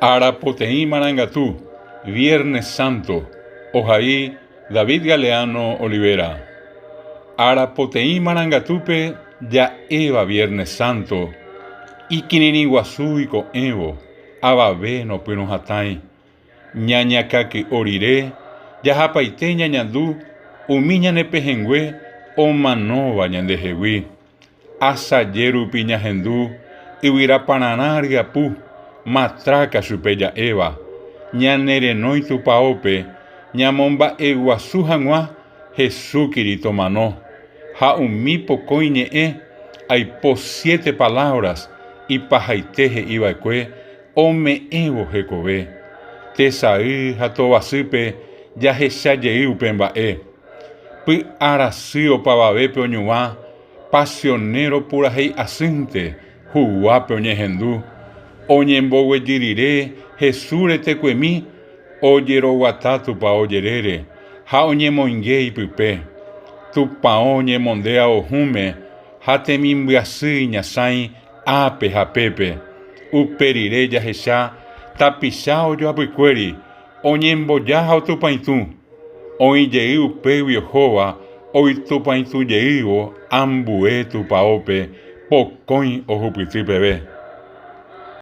Arapoteí Marangatú, Viernes Santo, Ojaí, David Galeano Olivera. Arapoteí Marangatupe, ya Eva Viernes Santo, y Quiniriguazú y Coevo, Ababe no pueron hatai, ñañacaqui orire, yajapaite ñañandú, umiña nepejengüe, o manova ñandejewi, asayeru piñahendú, iwirapananariapu, matraca chupeya Eva, ñanerenoi tupaope, ñamomba eguazú hangua, Jesús Kirito manó, ha umipo coiñe hay po 7 palabras, y pajaiteje ibacue, ome evo jecove, tesaí hatobasipe, ya jechayeu pembae, pi arasío pavabepe oñuá, pasionero pura hei asinte, juguape oñehendú, oñemboguetirire, Jesús tecuemi, oyero guatatu pa oyerere, ha oñemoinguei pipe, tupao ñemondea ojume, ha temimbiasí ñasai, ape hapepe, uperire yahecha, tapicha oyoapicueri, oñemboya otupaitú, oiyei upewi ohova, oitupaituyeivo, ambue tupaope, pocoi ohupitipebe.